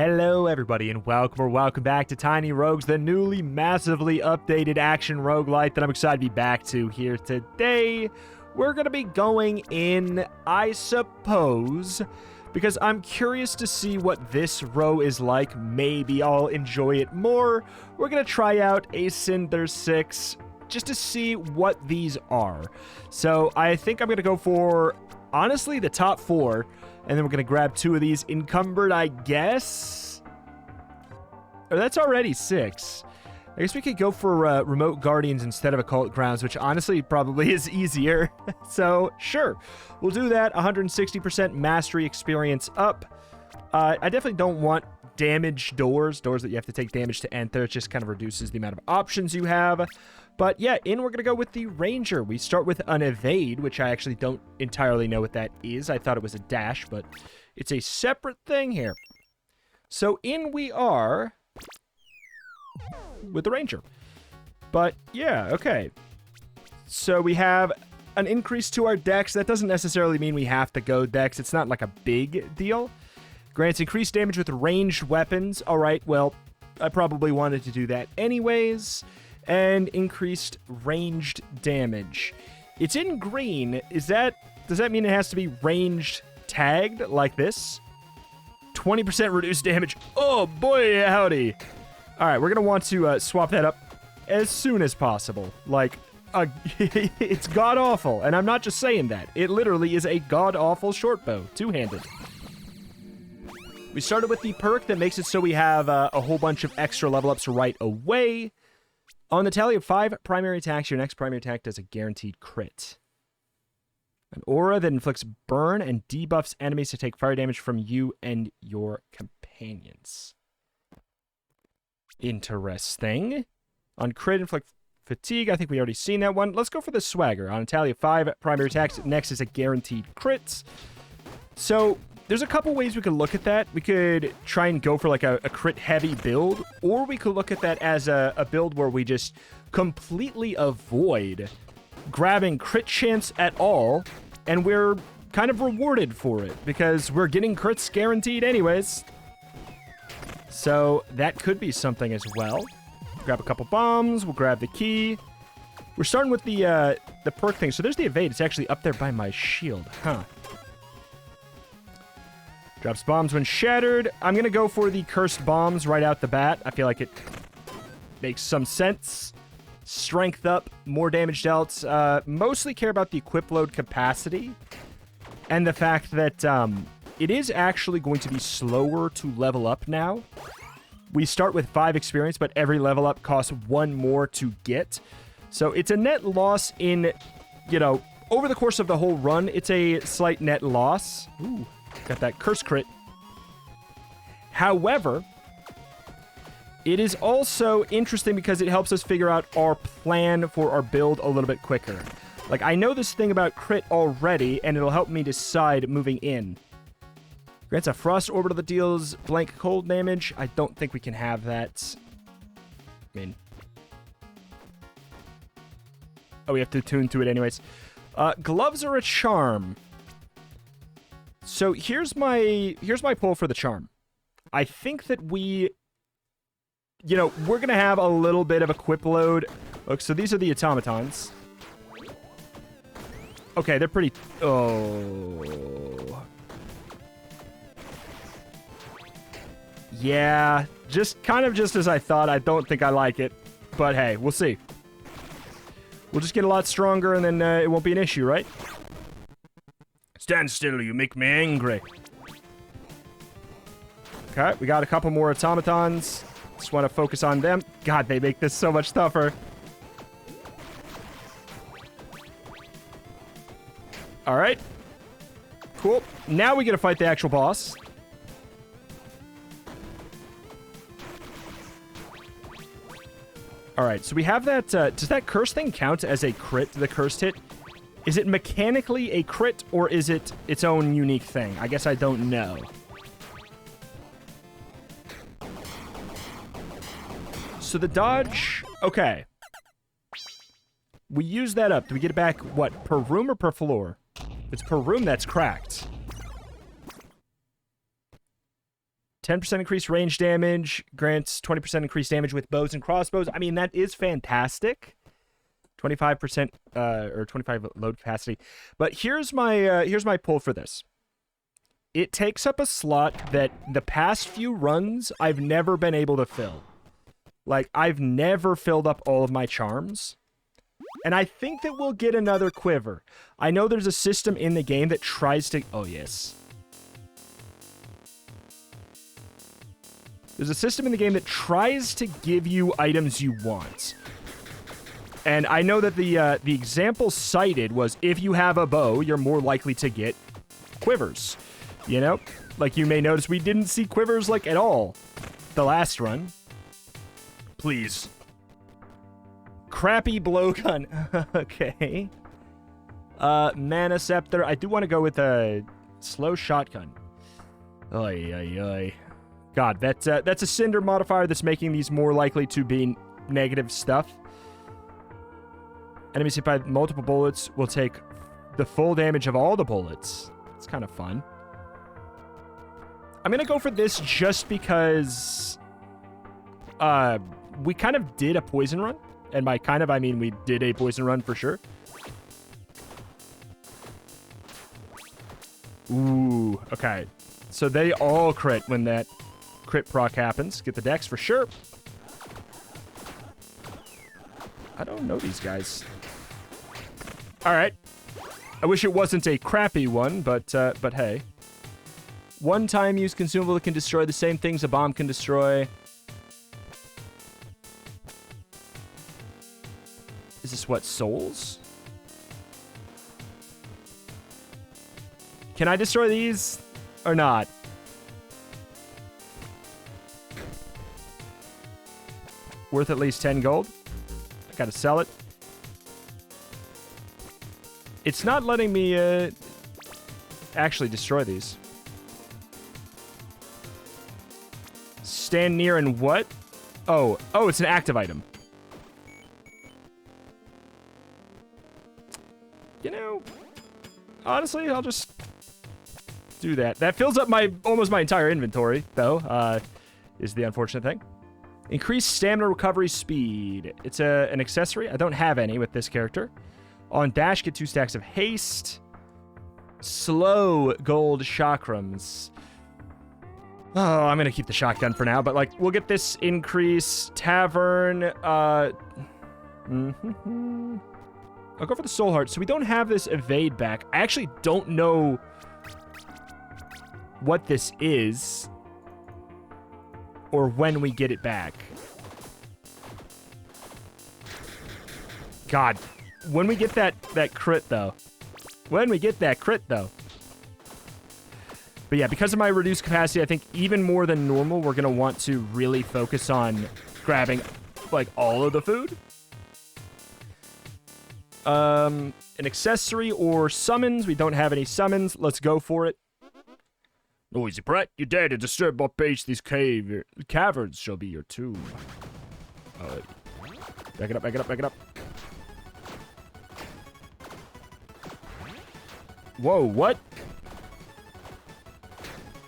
Hello everybody and welcome back to Tiny Rogues, the newly massively updated action roguelite that I'm excited to be back to here today. We're going to be going in, I suppose, because I'm curious to see what this row is like. Maybe I'll enjoy it more. We're going to try out a Cinder 6 just to see what these are. So I think I'm going to go for, honestly, the top 4. And then we're going to grab 2 of these encumbered, I guess. Oh, that's already 6. I guess we could go for Remote Guardians instead of Occult Grounds, which honestly probably is easier. So, sure. We'll do that. 160% mastery experience up. I definitely don't want damaged doors that you have to take damage to enter. It just kind of reduces the amount of options you have. But yeah, we're going to go with the Ranger. We start with an Evade, which I actually don't entirely know what that is. I thought it was a dash, but it's a separate thing here. So in we are with the Ranger. But yeah, okay. So we have an increase to our dex. That doesn't necessarily mean we have to go dex. It's not like a big deal. Grants increased damage with ranged weapons. All right, well, I probably wanted to do that anyways. And increased ranged damage. It's in green. Does that mean it has to be ranged tagged like this? 20% reduced damage. Oh boy, howdy. All right, we're going to want to swap that up as soon as possible. Like, it's god-awful. And I'm not just saying that. It literally is a god-awful short bow. Two-handed. We started with the perk that makes it so we have a whole bunch of extra level ups right away. On the tally of 5 primary attacks, your next primary attack does a guaranteed crit. An aura that inflicts burn and debuffs enemies to take fire damage from you and your companions. Interesting. On crit, inflict fatigue. I think we already seen that one. Let's go for the swagger. On a tally of 5 primary attacks, next is a guaranteed crit. So there's a couple ways we could look at that. We could try and go for like a crit-heavy build, or we could look at that as a build where we just completely avoid grabbing crit chance at all, and we're kind of rewarded for it, because we're getting crits guaranteed anyways. So that could be something as well. Grab a couple bombs, we'll grab the key. We're starting with the perk thing, so there's the evade. It's actually up there by my shield, huh? Drops bombs when shattered. I'm going to go for the cursed bombs right out the bat. I feel like it makes some sense. Strength up, more damage dealt. Mostly care about the equip load capacity. And the fact that it is actually going to be slower to level up now. We start with 5 experience, but every level up costs 1 more to get. So it's a net loss in, over the course of the whole run, it's a slight net loss. Ooh. Got that curse crit. However, it is also interesting because it helps us figure out our plan for our build a little bit quicker. Like, I know this thing about crit already, and it'll help me decide moving in. Grants a frost orbital that deals blank cold damage. I don't think we can have that. I mean... Oh, we have to tune to it anyways. Gloves are a charm. So here's my pull for the charm. I think that we're going to have a little bit of equip load. Look, so these are the automatons. Okay, they're pretty... Oh. Yeah, kind of just as I thought. I don't think I like it. But hey, we'll see. We'll just get a lot stronger and then it won't be an issue, right? Stand still, you make me angry. Okay, we got a couple more automatons. Just want to focus on them. God, they make this so much tougher. Alright. Cool. Now we get to fight the actual boss. Alright, so we have that... does that curse thing count as a crit, the cursed hit? Is it mechanically a crit, or is it its own unique thing? I guess I don't know. So the dodge... Okay. We use that up. Do we get it back, what, per room or per floor? If it's per room, that's cracked. 10% increased range damage, grants 20% increased damage with bows and crossbows. I mean, that is fantastic. 25% or 25 load capacity. But here's my pull for this. It takes up a slot that the past few runs I've never been able to fill. Like, I've never filled up all of my charms. And I think that we'll get another quiver. I know there's a system in the game that tries to... Oh, yes. There's a system in the game that tries to give you items you want. And I know that the example cited was if you have a bow, you're more likely to get quivers. You know? Like, you may notice we didn't see quivers, like, at all the last run. Please. Crappy blowgun. Okay. Mana Scepter. I do want to go with a slow shotgun. Oy, oy, oy. God, that's a cinder modifier that's making these more likely to be negative stuff. Enemies hit by multiple bullets will take the full damage of all the bullets. It's kind of fun. I'm going to go for this just because we kind of did a poison run. And by kind of, I mean we did a poison run for sure. Ooh, okay. So they all crit when that crit proc happens. Get the dex for sure. I don't know these guys. All right. I wish it wasn't a crappy one, but hey. One-time use consumable that can destroy the same things a bomb can destroy. Is this what, souls? Can I destroy these or not? Worth at least 10 gold. I gotta sell it. It's not letting me actually destroy these. Stand near and what? Oh, it's an active item. You know, honestly, I'll just do that. That fills up almost my entire inventory, though, is the unfortunate thing. Increased stamina recovery speed. It's an accessory. I don't have any with this character. On dash, get 2 stacks of haste. Slow gold chakrams. Oh, I'm going to keep the shotgun for now, but, like, we'll get this increase. Tavern, I'll go for the soul heart. So we don't have this evade back. I actually don't know what this is or when we get it back. God, when we get that crit though. When we get that crit though. But yeah, because of my reduced capacity, I think even more than normal, we're going to want to really focus on grabbing, like, all of the food. An accessory or summons. We don't have any summons. Let's go for it. Noisy brat, you dare to disturb my peace. These caverns shall be your tomb. Back it up, back it up, back it up. Whoa, what?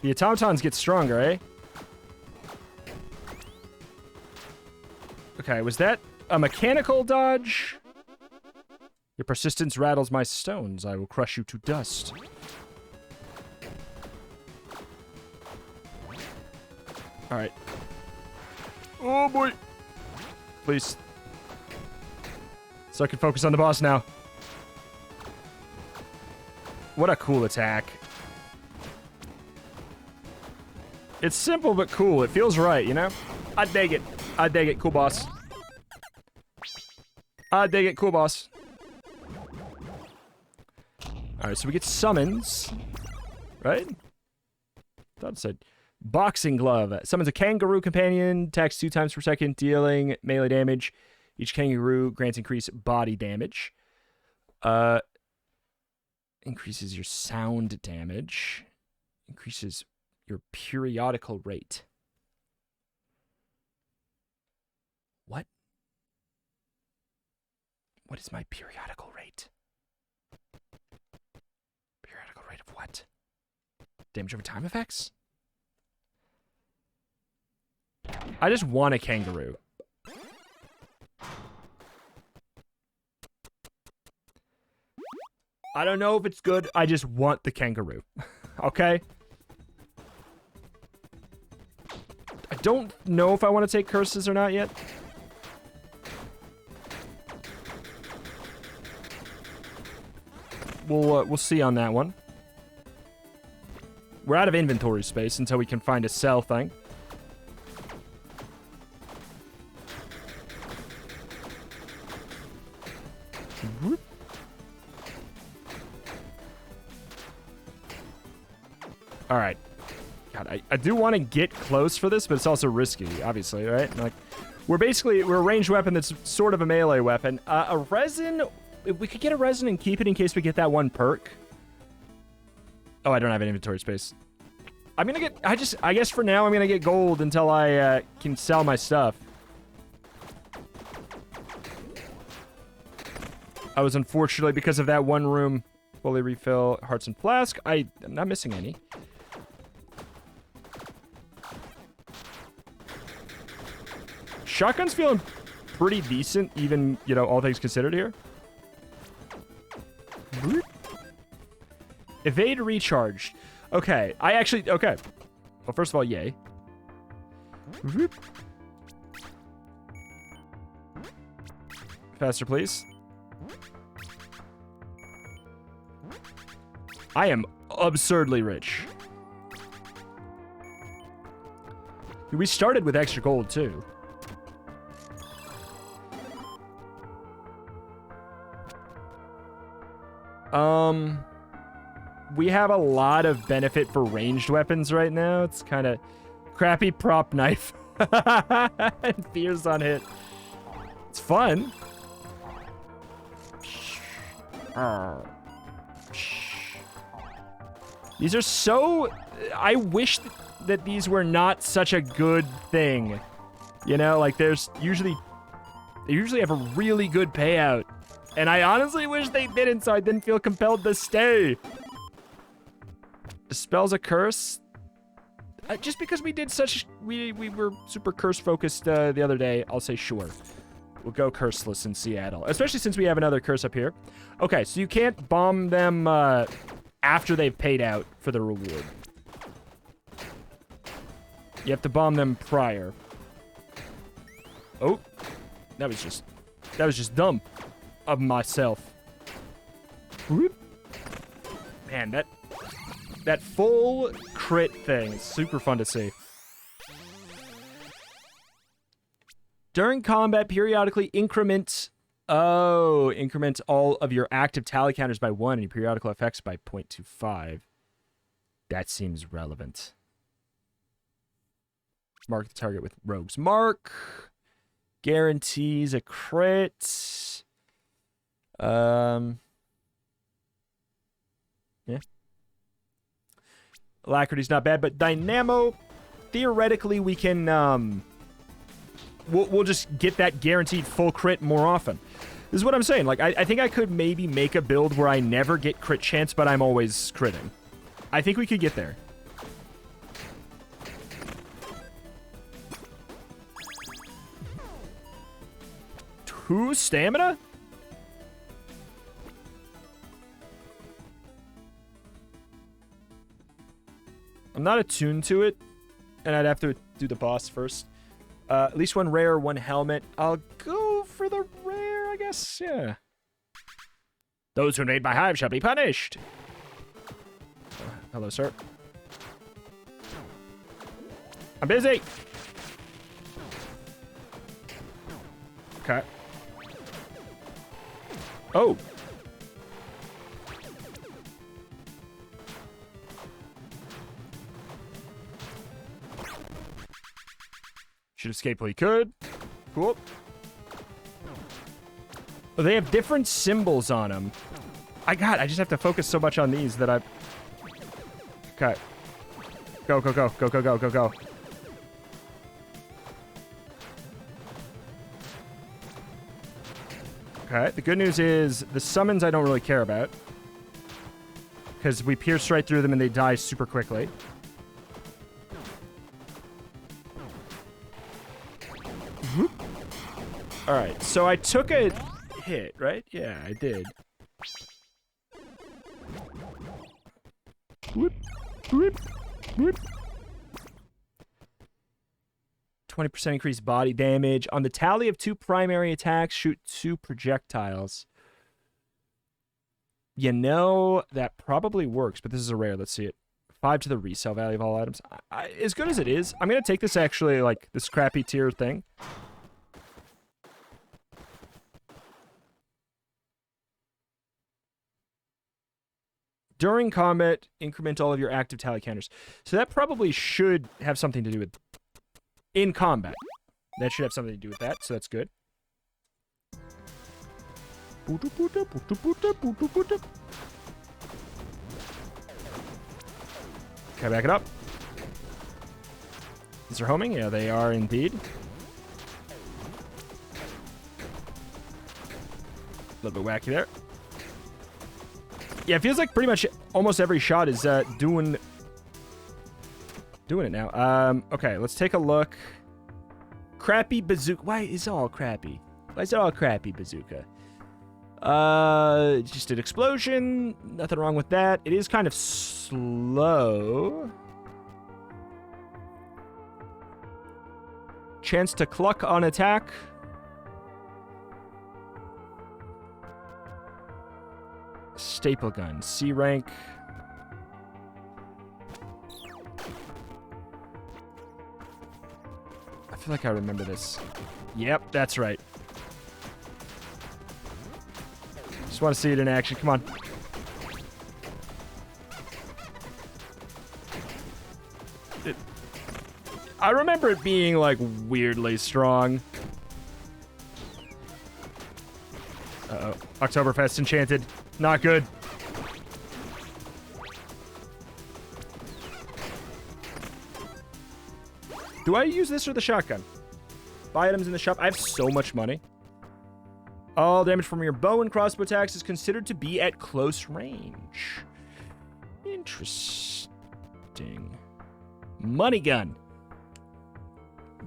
The automatons get stronger, eh? Okay, was that a mechanical dodge? Your persistence rattles my stones. I will crush you to dust. Alright. Oh, boy. Please. So I can focus on the boss now. What a cool attack. It's simple but cool. It feels right, you know? I dig it. I dig it. Cool boss. I dig it. Cool boss. Alright, so we get summons. Right? Thought it said boxing glove. Summons a kangaroo companion. Attacks 2 times per second, dealing melee damage. Each kangaroo grants increased body damage. Increases your sound damage. Increases your periodical rate. What? What is my periodical rate? Periodical rate of what? Damage over time effects? I just want a kangaroo. I don't know if it's good. I just want the kangaroo. Okay? I don't know if I want to take curses or not yet. We'll see on that one. We're out of inventory space until we can find a sell thing. All right. God, I do want to get close for this, but it's also risky, obviously, right? Like, we're a ranged weapon that's sort of a melee weapon. A resin, if we could get a resin and keep it in case we get that one perk. Oh, I don't have an inventory space. I'm gonna get, I guess for now I'm gonna get gold until I can sell my stuff. I was unfortunately, because of that one room, fully refill hearts and flask. I'm not missing any. Shotgun's feeling pretty decent, even, you know, all things considered here. Evade recharged. Okay, okay. Well, first of all, yay. Faster, please. I am absurdly rich. We started with extra gold, too. We have a lot of benefit for ranged weapons right now. It's kind of crappy prop knife. And fears on hit. It's fun. These are so... I wish that these were not such a good thing. You know, like there's usually... They usually have a really good payout. And I honestly wish they didn't, so I didn't feel compelled to stay. Dispels a curse. Just because we did such... We were super curse-focused the other day, I'll say sure. We'll go curseless in Seattle. Especially since we have another curse up here. Okay, so you can't bomb them after they've paid out for the reward. You have to bomb them prior. Oh. That was just dumb of myself. Whoop. Man, that full crit thing is super fun to see. During combat, periodically increment all of your active tally counters by 1 and your periodical effects by 0.25. That seems relevant. Mark the target with Rogue's Mark. Guarantees a crit. Yeah. Alacrity's not bad, but Dynamo, theoretically, we can, we'll just get that guaranteed full crit more often. This is what I'm saying. Like, I think I could maybe make a build where I never get crit chance, but I'm always critting. I think we could get there. Two stamina? I'm not attuned to it, and I'd have to do the boss first. At least one rare, one helmet. I'll go for the rare, I guess. Yeah. Those who invade my hive shall be punished. Hello, sir. I'm busy. Okay. Oh. Should escape while he could. Cool. Oh, they have different symbols on them. I just have to focus so much on these that I've... Okay. Go, go, go, go, go, go, go, go. Okay, the good news is the summons I don't really care about. Because we pierce right through them and they die super quickly. Alright, so I took a hit, right? Yeah, I did. Whoop, whoop, whoop. 20% increased body damage. On the tally of 2 primary attacks, shoot 2 projectiles. You know, that probably works, but this is a rare. Let's see it. 5 to the resale value of all items. As good as it is, I'm going to take this actually, like, this crappy tier thing. During combat, increment all of your active tally counters. So that probably should have something to do with... In combat. That should have something to do with that, so that's good. Okay, back it up. Is there homing? Yeah, they are indeed. A little bit wacky there. Yeah, it feels like pretty much almost every shot is doing it now. Okay, let's take a look. Crappy bazooka. Why is it all crappy? Why is it all crappy bazooka? Just an explosion. Nothing wrong with that. It is kind of slow. Chance to cluck on attack. Staple gun. C rank. I feel like I remember this. Yep, that's right. Just want to see it in action. Come on. I remember it being, like, weirdly strong. Uh-oh. Oktoberfest Enchanted. Not good. Do I use this or the shotgun? Buy items in the shop. I have so much money. All damage from your bow and crossbow attacks is considered to be at close range. Interesting. Money gun.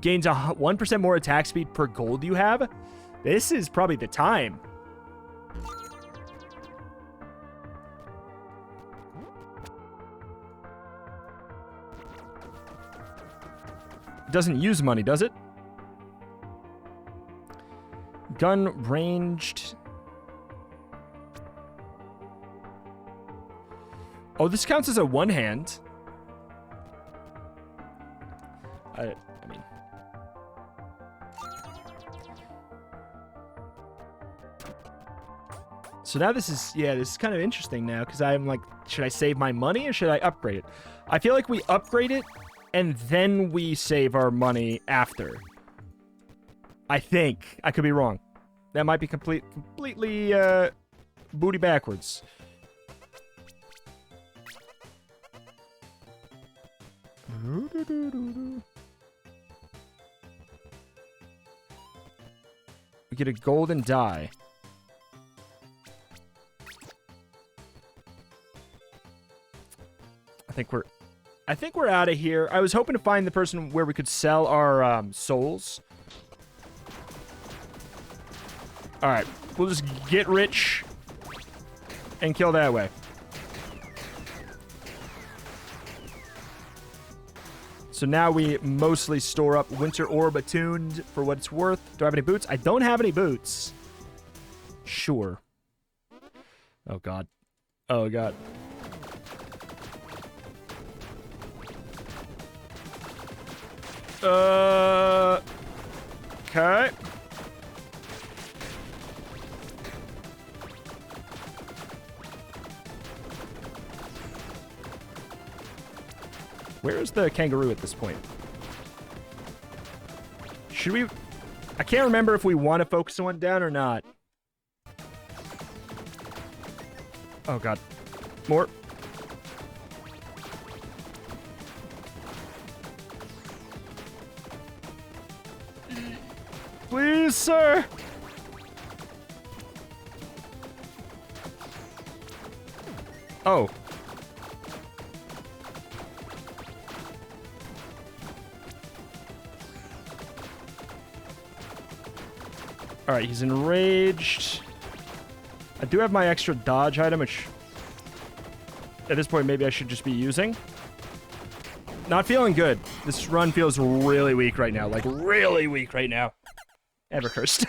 Gains 1% more attack speed per gold you have. This is probably the time. Doesn't use money, does it? Gun ranged. Oh, this counts as a one-hand. I mean... So now this is, yeah, this is kind of interesting now, because I'm like, should I save my money or should I upgrade it? I feel like we upgrade it, and then we save our money after. I think. I could be wrong. That might be completely booty backwards. We get a golden die. I think we're out of here. I was hoping to find the person where we could sell our souls. All right, we'll just get rich and kill that way. So now we mostly store up Winter Orb attuned for what it's worth. Do I have any boots? I don't have any boots. Sure. Oh, God. Oh, God. Okay. Where is the kangaroo at this point? Should we... I can't remember if we want to focus one down or not. Oh, God. More. Please, sir. Oh. All right, he's enraged. I do have my extra dodge item, which at this point maybe I should just be using. Not feeling good. This run feels really weak right now. Like, really weak right now. Ever cursed.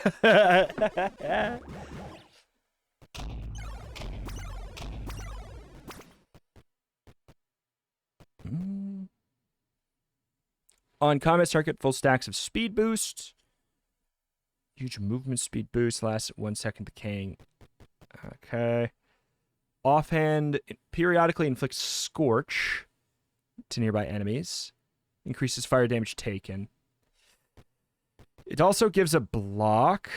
On combat start, get full stacks of speed boost. Huge movement speed boost. Lasts 1 second decaying. Okay. Offhand, it periodically inflicts Scorch to nearby enemies. Increases fire damage taken. It also gives a block.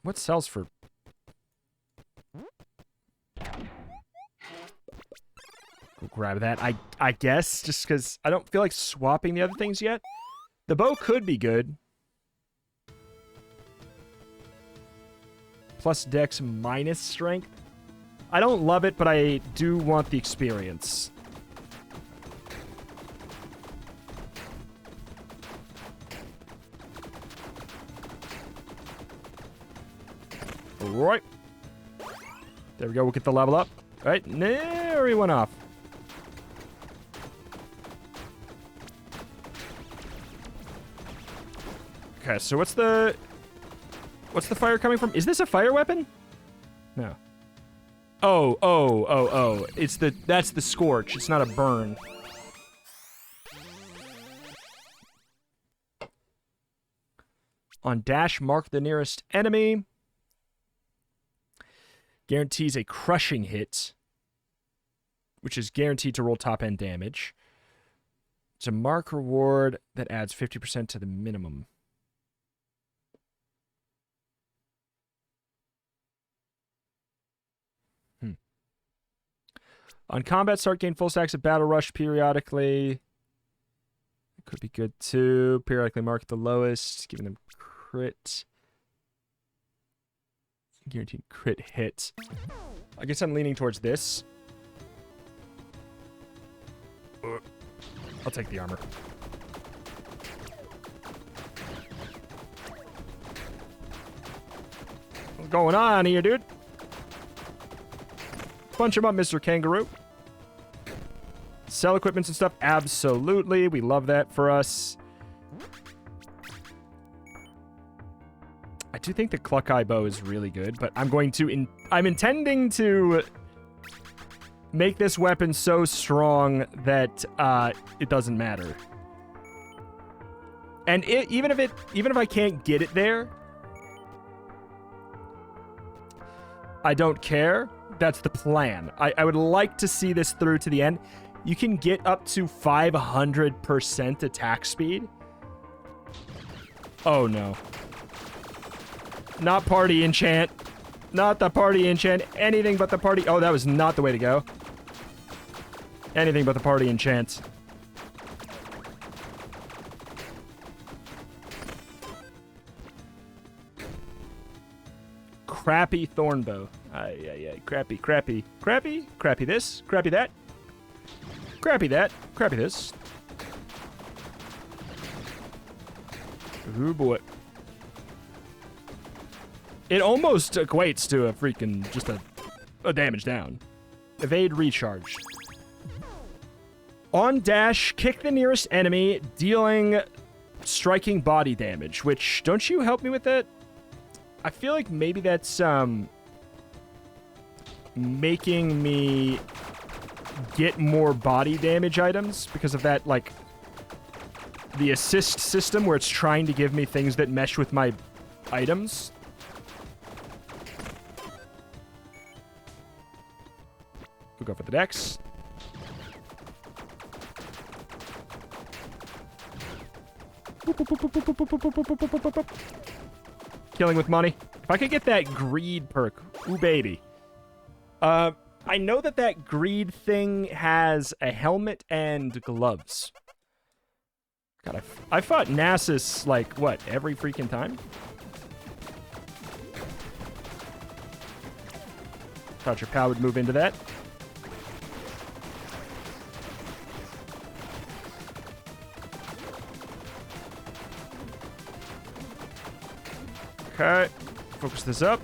What sells for? Go grab that. I guess, just because I don't feel like swapping the other things yet. The bow could be good. Plus dex minus strength. I don't love it, but I do want the experience. Right. There we go. We'll get the level up. All right. There he went off. Okay, so what's the fire coming from? Is this a fire weapon? No. Oh. That's the scorch. It's not a burn. On dash, mark the nearest enemy. Guarantees a crushing hit, which is guaranteed to roll top-end damage. It's a mark reward that adds 50% to the minimum. On combat start, gain full stacks of battle rush periodically. It could be good too. Periodically mark the lowest, giving them crit. Guaranteed crit hit. I guess I'm leaning towards this. I'll take the armor. What's going on here, dude? Punch him up, Mr. Kangaroo. Sell equipments and stuff? Absolutely. We love that for us. I do think the Cluck Eye Bow is really good, but I'm going to... I'm intending to make this weapon so strong that it doesn't matter. And even if I can't get it there, I don't care. That's the plan. I would like to see this through to the end. You can get up to 500% attack speed. Oh, no. Not party enchant. Not the party enchant. Anything but the party... Oh, that was not the way to go. Anything but the party enchant. Crappy Thornbow. Crappy this. Crappy that. Crappy that. Crappy this. Ooh, boy. It almost equates to a freaking, just a damage down. Evade recharge. On dash, kick the nearest enemy, dealing striking body damage, which, don't you help me with that? I feel like maybe that's, making me get more body damage items because of that, like, the assist system where it's trying to give me things that mesh with my items. We'll go for the dex. Killing with money. If I could get that greed perk. Ooh, baby. I know that greed thing has a helmet and gloves. God, I fought Nasus, like, what, every freaking time? Thought your pal would move into that. Okay. Focus this up.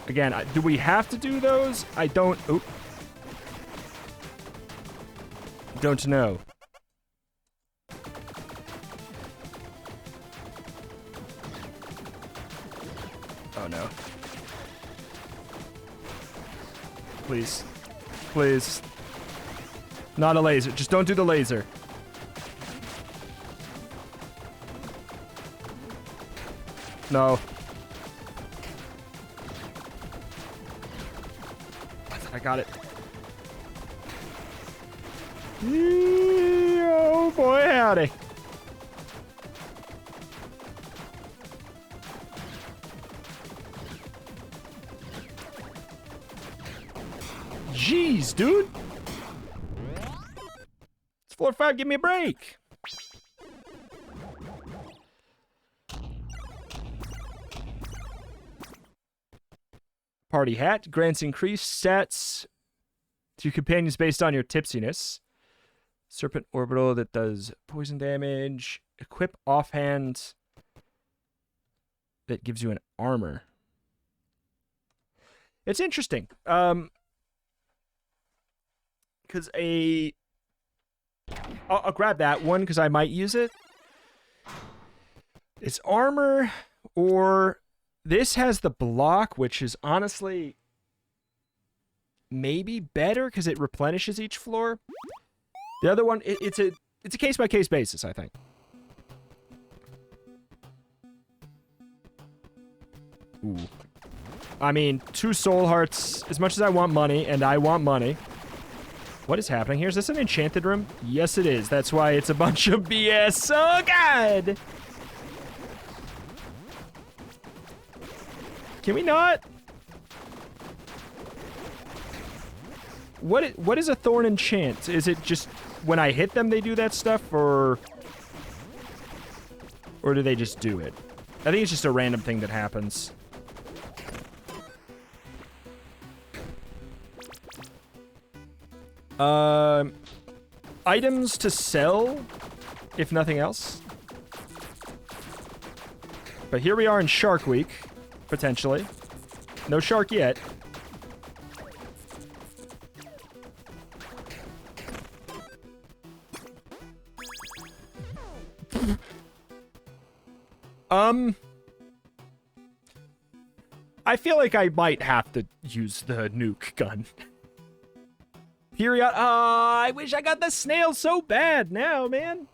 Again, do we have to do those? I don't... Oop. Don't know. Oh, no. Please. Please. Not a laser. Just don't do the laser. No. I got it. Oh, boy, howdy. Jeez, dude. It's 4 or 5. Give me a break. Party hat grants increased stats to your companions based on your tipsiness. Serpent orbital that does poison damage. Equip offhand that gives you an armor. It's interesting. Because I'll grab that one because I might use it. It's armor, or this has the block, which is honestly maybe better because it replenishes each floor. The other one, it's a case-by-case basis, I think. Ooh. I mean, 2 soul hearts, as much as I want money, and I want money. What is happening here? Is this an enchanted room? Yes, it is. That's why it's a bunch of BS. Oh, God! Can we not? What is a thorn enchant? Is it just when I hit them they do that stuff, or do they just do it? I think it's just a random thing that happens. Items to sell, if nothing else. But here we are in Shark Week, potentially. No shark yet. I feel like I might have to use the nuke gun. Period. I wish I got the snail so bad now, man.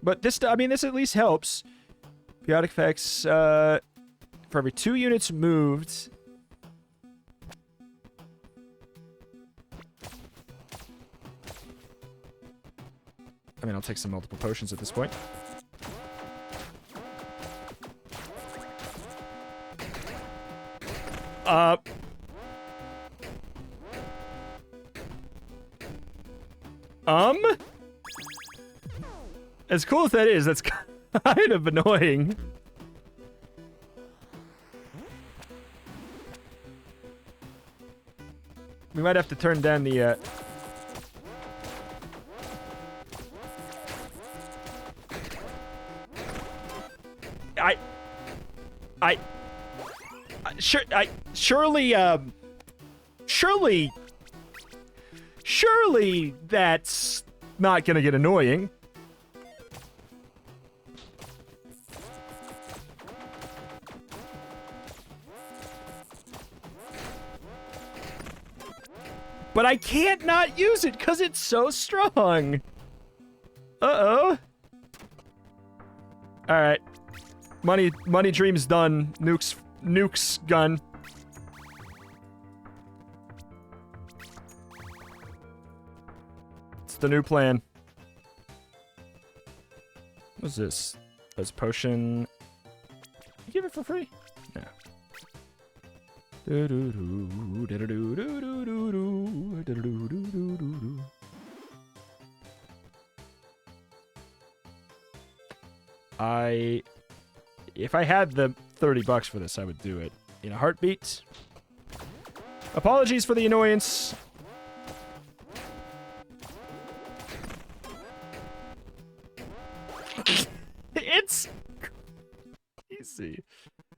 But this, I mean, this at least helps. Periodic effects, for every 2 units moved. I mean, I'll take some multiple potions at this point. As cool as that is, that's kind of annoying. We might have to turn down the, surely that's not gonna get annoying. But I can't not use it because it's so strong. Uh-oh. Alright. Money dreams done. Nukes gun. It's the new plan. What's this? That's potion. You give it for free? No. If I had the $30 for this, I would do it in a heartbeat. Apologies for the annoyance. It's easy.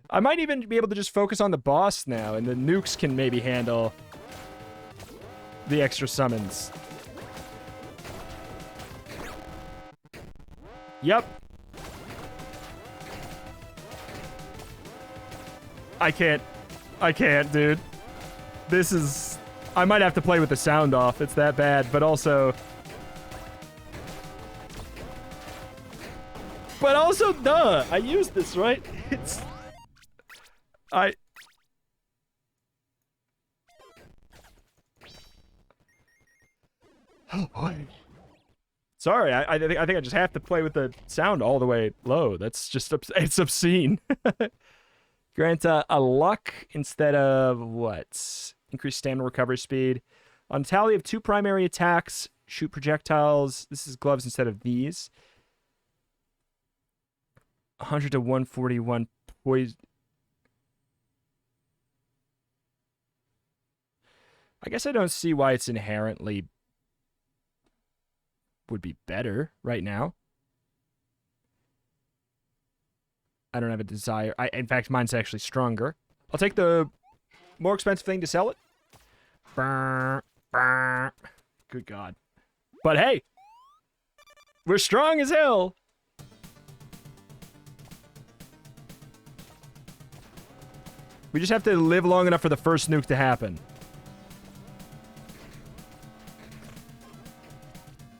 I might even be able to just focus on the boss now, and the nukes can maybe handle the extra summons. Yep. I can't, dude. This is... I might have to play with the sound off. It's that bad, but also... But also, duh! I used this, right? It's... Oh, boy. Sorry, I think I just have to play with the sound all the way low. That's just... It's obscene. Grant a luck instead of what? Increase stamina recovery speed. On a tally of 2 primary attacks, shoot projectiles. This is gloves instead of these. 100 to 141 poison. I guess I don't see why it's inherently would be better right now. I don't have a desire. In fact, mine's actually stronger. I'll take the more expensive thing to sell it. Good God. But hey, we're strong as hell. We just have to live long enough for the first nuke to happen.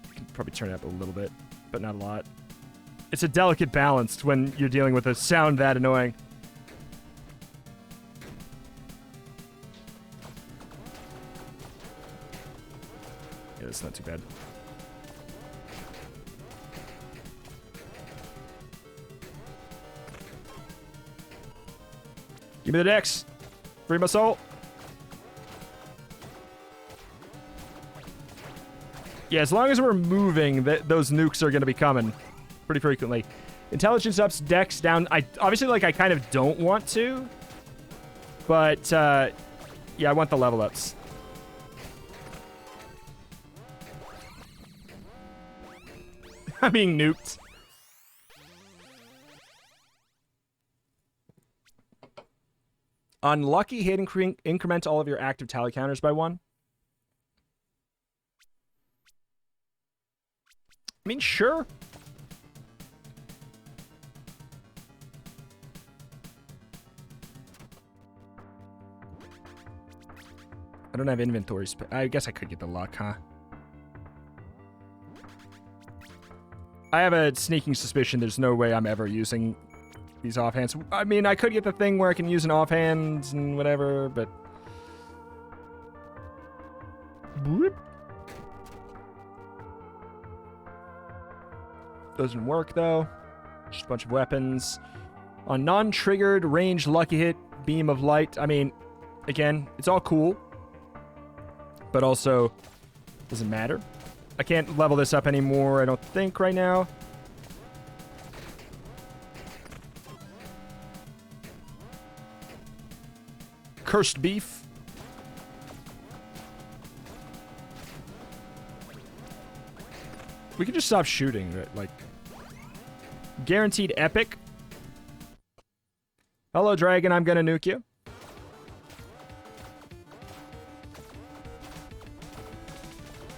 We can probably turn it up a little bit, but not a lot. It's a delicate balance when you're dealing with a sound that annoying. Yeah, that's not too bad. Give me the dex. Free my soul. Yeah, as long as we're moving, those nukes are going to be coming pretty frequently. Intelligence ups, dex down. Obviously, like, I kind of don't want to. But, yeah, I want the level ups. I'm being nuked. Unlucky hit increment all of your active tally counters by 1. I mean, sure. I don't have inventory space. I guess I could get the luck, huh? I have a sneaking suspicion there's no way I'm ever using these offhands. I mean, I could get the thing where I can use an offhand and whatever, but... Boop. Doesn't work, though. Just a bunch of weapons. On non-triggered, ranged, lucky hit, beam of light. I mean, again, it's all cool. But also, doesn't matter. I can't level this up anymore, I don't think, right now. Cursed beef. We can just stop shooting, right? Like, guaranteed epic. Hello, dragon, I'm gonna nuke you.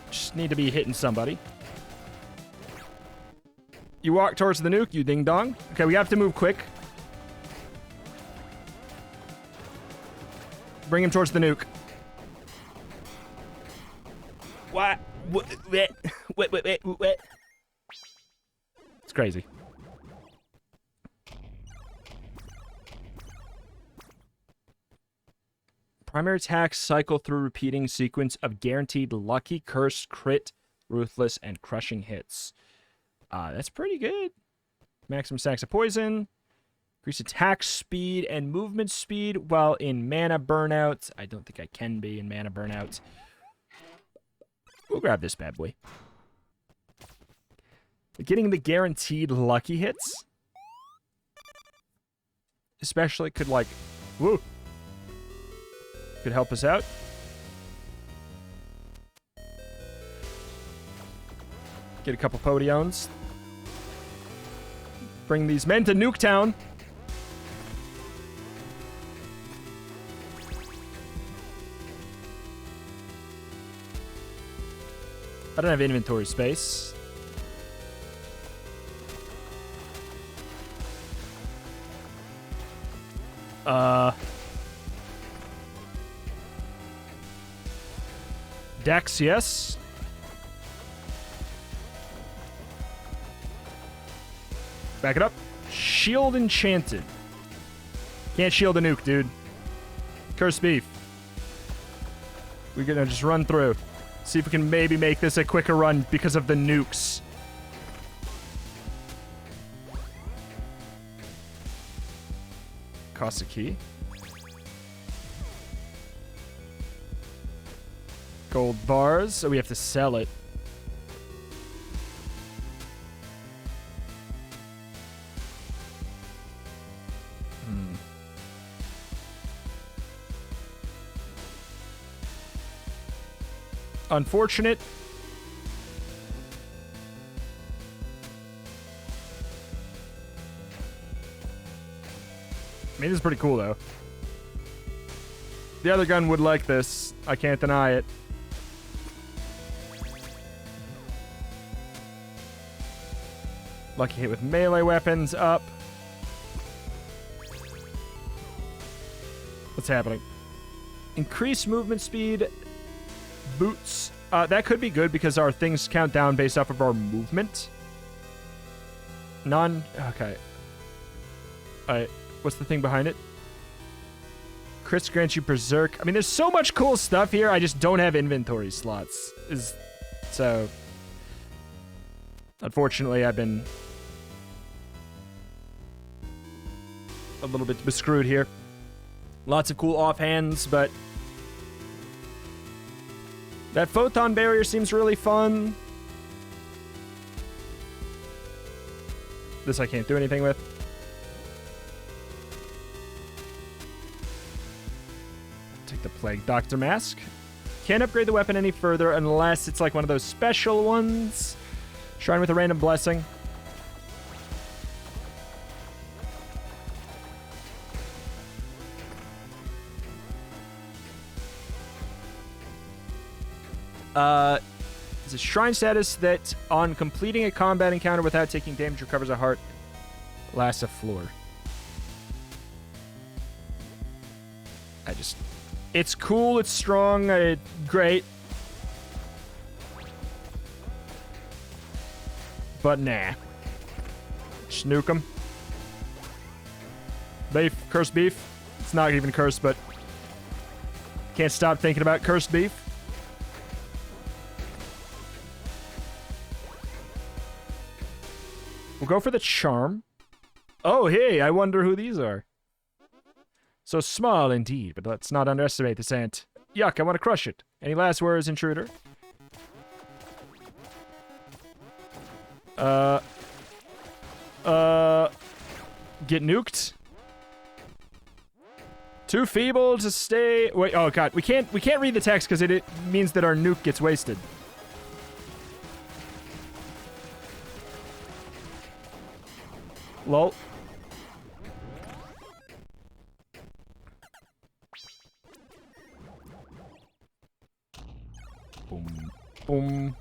Just need to be hitting somebody. You walk towards the nuke, you ding-dong. Okay, we have to move quick. Bring him towards the nuke. What? What? It's crazy. Primary attacks cycle through repeating sequence of guaranteed lucky, curse, crit, ruthless, and crushing hits. That's pretty good. Maximum stacks of poison. Increase attack speed and movement speed while in mana burnout. I don't think I can be in mana burnout. We'll grab this bad boy. Getting the guaranteed lucky hits. especially could, like... Woo! Could help us out. Get a couple Podions. Bring these men to Nuketown. I don't have inventory space. Dex, yes. Back it up. Shield enchanted. Can't shield a nuke, dude. Cursed beef. We're gonna just run through. See if we can maybe make this a quicker run because of the nukes. Cost a key. Gold bars, so we have to sell it. Unfortunate. I mean, this is pretty cool, though. The other gun would like this. I can't deny it. Lucky hit with melee weapons up. What's happening? Increased movement speed. Boots. That could be good because our things count down based off of our movement. Okay. Alright. What's the thing behind it? Chris grants you Berserk. I mean, there's so much cool stuff here. I just don't have inventory slots. So... Unfortunately, I've been... a little bit screwed here. Lots of cool offhands, but... That photon barrier seems really fun. This I can't do anything with. Take the Plague Doctor Mask. Can't upgrade the weapon any further unless it's like one of those special ones. Shrine with a random blessing. It's a shrine status that, on completing a combat encounter without taking damage, recovers a heart. Lasts a floor. It's cool, it's strong, great. But nah. Just nuke him. Beef, cursed beef. It's not even cursed, but can't stop thinking about cursed beef. We'll go for the charm. Oh, hey, I wonder who these are. So small indeed, but let's not underestimate this ant. Yuck, I want to crush it. Any last words, intruder? Get nuked? Too feeble to stay... Wait, oh god, we can't read the text because it means that our nuke gets wasted. Lol. Boom. Boom.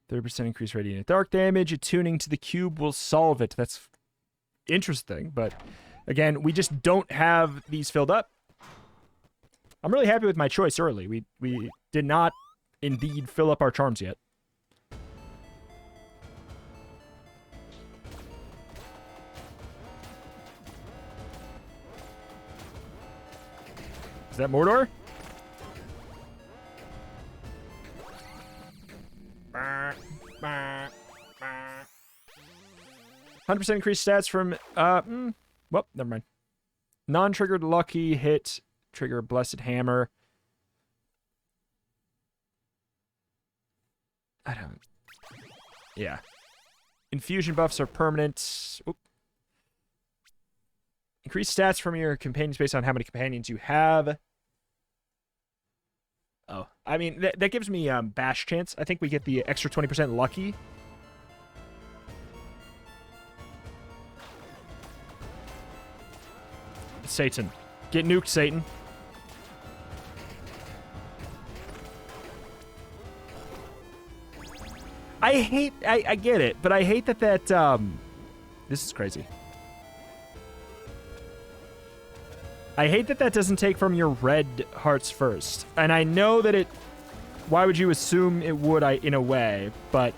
30% increase radiant dark damage. Attuning to the cube will solve it. That's interesting, but again, we just don't have these filled up. I'm really happy with my choice early. We did not indeed fill up our charms yet. Is that Mordor? 100% increased stats from, well, never mind. Non-triggered lucky hit, trigger blessed hammer. I don't... Yeah. Infusion buffs are permanent. Oop. Increase stats from your companions based on how many companions you have. Oh, I mean, that gives me bash chance. I think we get the extra 20% lucky. Satan. Get nuked, Satan. I get it, but I hate that this is crazy. I hate that doesn't take from your red hearts first. And I know that it... Why would you assume it would, in a way? But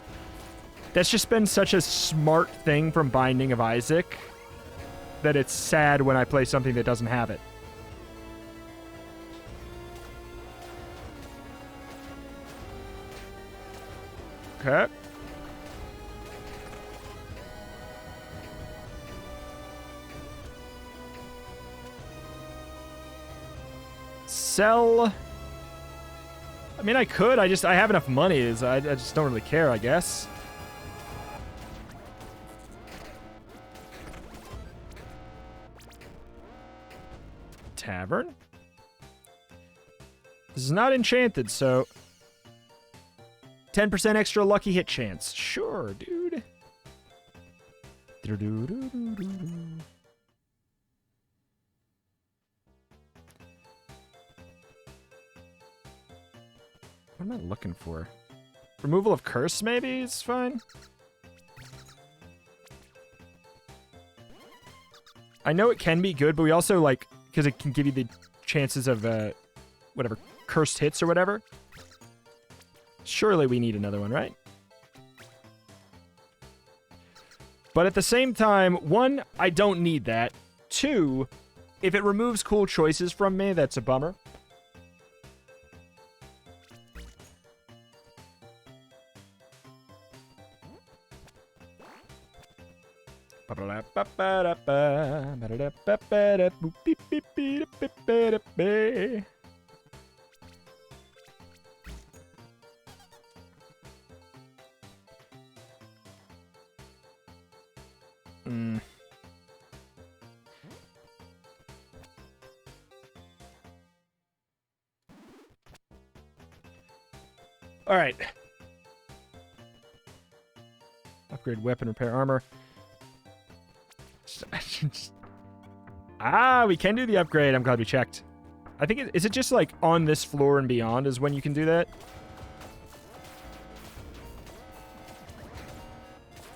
that's just been such a smart thing from Binding of Isaac that it's sad when I play something that doesn't have it. Okay. Sell. I mean, I could. I have enough money. I just don't really care, I guess. Tavern? This is not enchanted, so... 10% extra lucky hit chance. Sure, dude. What am I looking for? Removal of curse, maybe, is fine. I know it can be good, but we also, like, because it can give you the chances of, whatever, cursed hits or whatever. Surely we need another one, right? But at the same time, one, I don't need that. Two, if it removes cool choices from me, that's a bummer. All right. Upgrade weapon, repair armor. We can do the upgrade. I'm glad we checked. I think is it just like on this floor and beyond is when you can do that?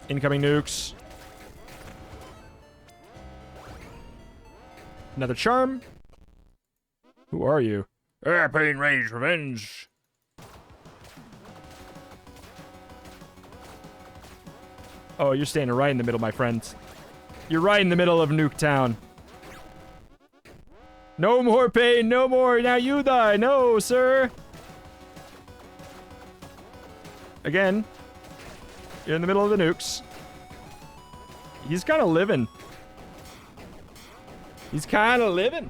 Incoming nukes. Another charm. Who are you? Pain, rage, revenge. Oh, you're standing right in the middle, my friend. You're right in the middle of Nuke Town. No more pain, no more. Now you die. No, sir. Again. You're in the middle of the nukes. He's kind of living. He's kind of living.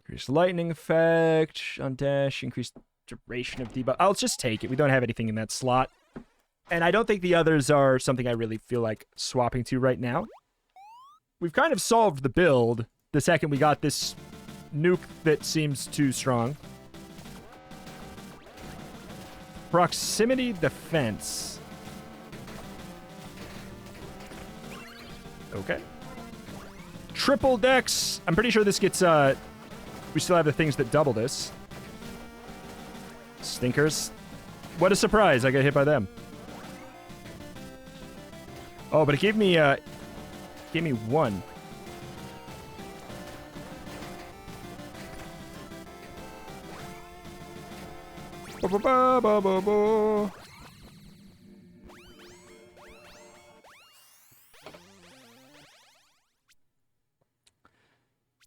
Increase lightning effect on dash. Increase duration of debuff. I'll just take it. We don't have anything in that slot. And I don't think the others are something I really feel like swapping to right now. We've kind of solved the build the second we got this nuke that seems too strong. Proximity defense. Okay. Triple dex. I'm pretty sure this gets, we still have the things that double this. Stinkers. What a surprise. I got hit by them. Oh, but it gave me one.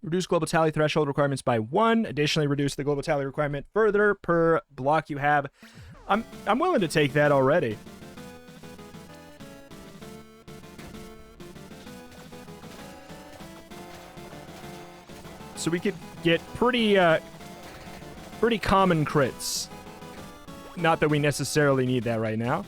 Reduce global tally threshold requirements by 1. Additionally, reduce the global tally requirement further per block you have. I'm willing to take that already. So we could get pretty pretty common crits. Not that we necessarily need that right now.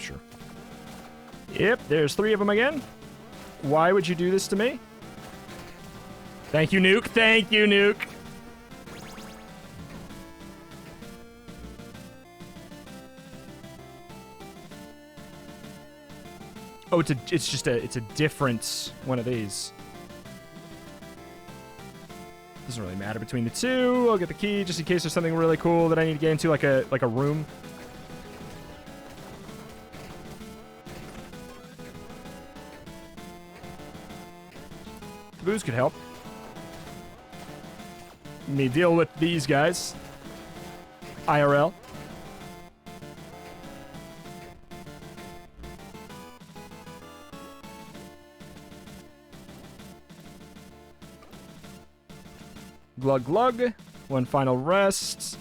Sure. Yep, there's 3 of them again. Why would you do this to me? Thank you, Nuke. Thank you, Nuke. Oh, it's a different one of these. Doesn't really matter between the two. I'll get the key just in case there's something really cool that I need to get into, like a room. The booze could help. Me deal with these guys. IRL. Glug glug. One final rest.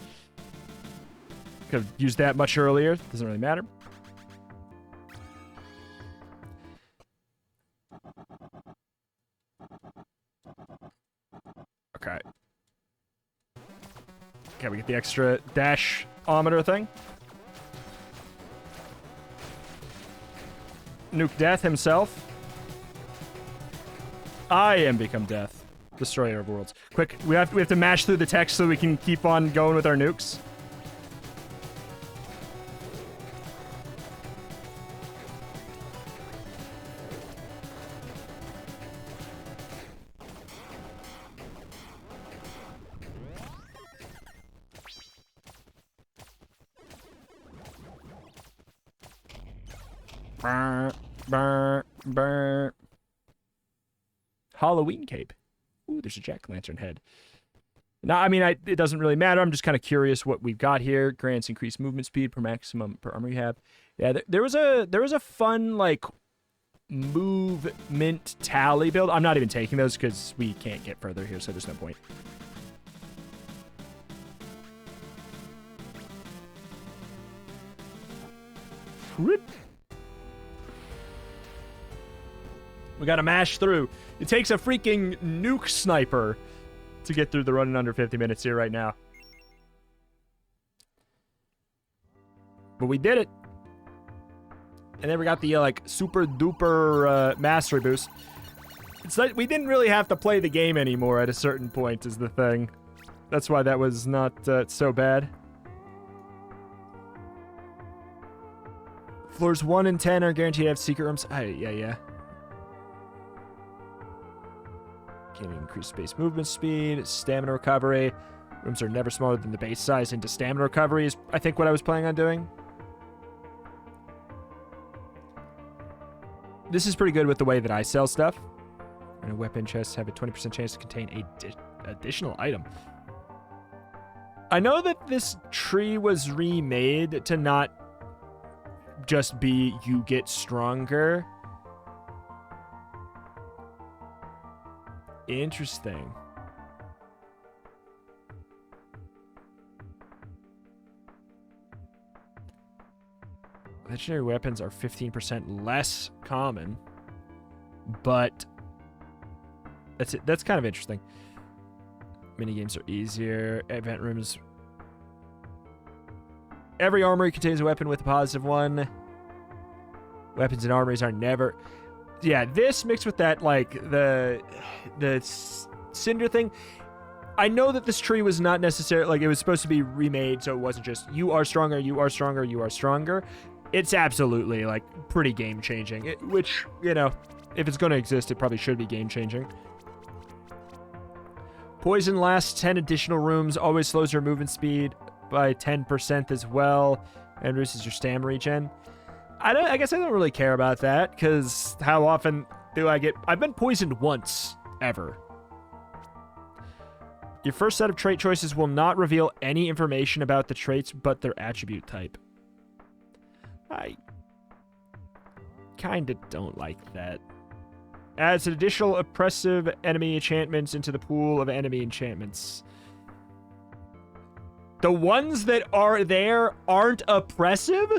Could have used that much earlier. Doesn't really matter. Okay. Okay, we get the extra dash-ometer thing. Nuke Death himself. I am become Death. Destroyer of worlds. Quick, we have to mash through the text so we can keep on going with our nukes. Burr, burr, burr. Halloween cape. Ooh, there's a jack-o'-lantern head. Now, I mean, it doesn't really matter. I'm just kind of curious what we've got here. Grants increased movement speed per maximum per armor you have. Yeah, there was a fun, like, movement tally build. I'm not even taking those because we can't get further here, so there's no point. We gotta mash through. It takes a freaking nuke sniper to get through the run in under 50 minutes here right now. But we did it. And then we got the, like, super duper mastery boost. It's like we didn't really have to play the game anymore at a certain point is the thing. That's why that was not so bad. Floors 1 and 10 are guaranteed to have secret rooms. Yeah. Can increase base movement speed, stamina recovery. Rooms are never smaller than the base size into stamina recovery is, I think, what I was planning on doing. This is pretty good with the way that I sell stuff. And a weapon chest have a 20% chance to contain a additional item. I know that this tree was remade to not just be you get stronger. Interesting. Legendary weapons are 15% less common, but that's it. That's kind of interesting. Minigames are easier. Event rooms. Every armory contains a weapon with a positive one. Weapons and armories are never... Yeah, this mixed with that, like, the cinder thing. I know that this tree was not necessarily, like, it was supposed to be remade, so it wasn't just, you are stronger, you are stronger, you are stronger. It's absolutely, like, pretty game-changing, which, you know, if it's going to exist, it probably should be game-changing. Poison lasts 10 additional rooms, always slows your movement speed by 10% as well, and reduces your stamina regen. I guess I don't really care about that, because how often do I get... I've been poisoned once, ever. Your first set of trait choices will not reveal any information about the traits but their attribute type. I kind of don't like that. Adds an additional oppressive enemy enchantments into the pool of enemy enchantments. The ones that are there aren't oppressive?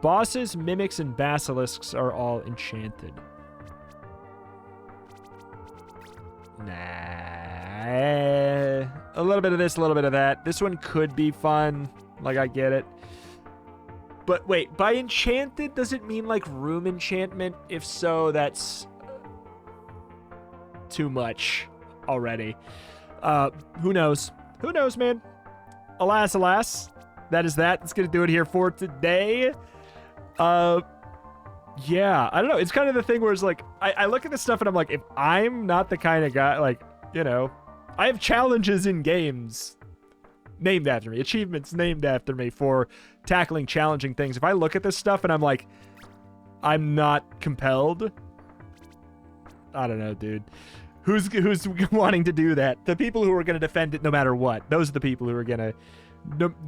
Bosses, mimics, and basilisks are all enchanted. Nah. A little bit of this, a little bit of that. This one could be fun. Like, I get it. But wait, by enchanted, does it mean like room enchantment? If so, that's too much already. Who knows? Who knows, man? Alas, alas. That is that. That's going to do it here for today. Yeah, I don't know. It's kind of the thing where it's like, I look at this stuff and I'm like, if I'm not the kind of guy, like, you know, I have challenges in games named after me, achievements named after me for tackling challenging things. If I look at this stuff and I'm like, I'm not compelled, I don't know, dude. Who's wanting to do that? The people who are going to defend it no matter what. Those are the people who are going to,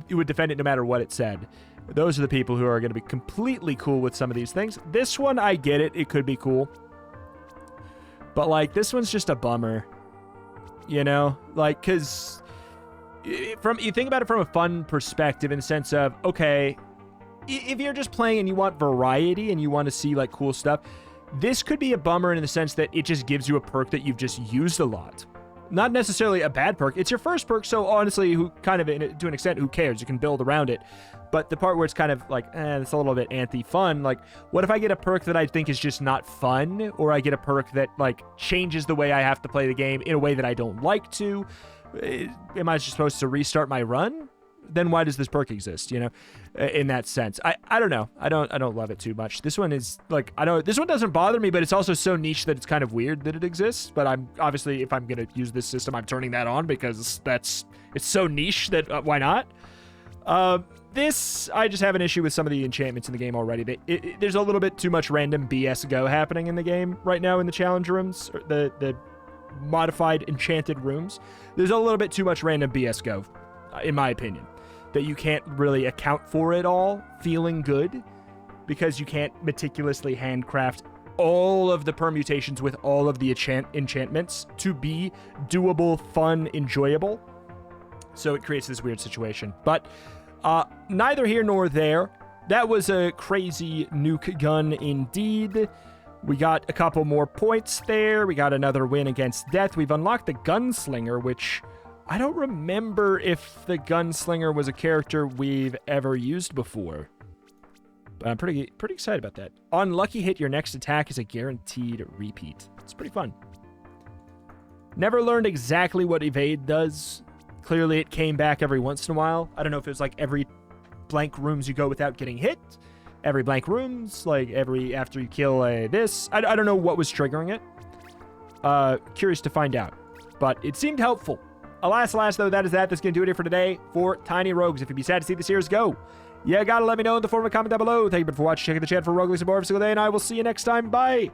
who would defend it no matter what it said. Those are the people who are going to be completely cool with some of these things. This one, I get it. It could be cool. But, like, this one's just a bummer. You know? Like, because you think about it from a fun perspective in the sense of, okay, if you're just playing and you want variety and you want to see, like, cool stuff, this could be a bummer in the sense that it just gives you a perk that you've just used a lot. Not necessarily a bad perk. It's your first perk, so honestly, who kind of, to an extent, who cares? You can build around it. But the part where it's kind of like, it's a little bit anti-fun, like, what if I get a perk that I think is just not fun, or I get a perk that, like, changes the way I have to play the game in a way that I don't like to? Am I just supposed to restart my run? Then why does this perk exist, you know, in that sense? I don't know. I don't love it too much. This one is, like, this one doesn't bother me, but it's also so niche that it's kind of weird that it exists. But I'm, obviously, if I'm going to use this system, I'm turning that on because it's so niche that, why not? This, I just have an issue with some of the enchantments in the game already. There's a little bit too much random BS go happening in the game right now in the challenge rooms, or the modified enchanted rooms. There's a little bit too much random BS go, in my opinion, that you can't really account for it all feeling good because you can't meticulously handcraft all of the permutations with all of the enchantments to be doable, fun, enjoyable. So it creates this weird situation. But neither here nor there. That was a crazy nuke gun indeed. We got a couple more points there. We got another win against death. We've unlocked the gunslinger, which I don't remember if the gunslinger was a character we've ever used before. But I'm pretty excited about that. On lucky hit, your next attack is a guaranteed repeat. It's pretty fun. Never learned exactly what evade does. Clearly, it came back every once in a while. I don't know if it was like every blank rooms you go without getting hit. Every blank rooms, like every after you kill this. I don't know what was triggering it. Curious to find out. But it seemed helpful. Alas, though, that is that. That's going to do it here for today for Tiny Rogues. If you'd be sad to see the series go, you gotta let me know in the form of a comment down below. Thank you for watching. Check out the chat for Rogue Lisa every single day, and I will see you next time. Bye!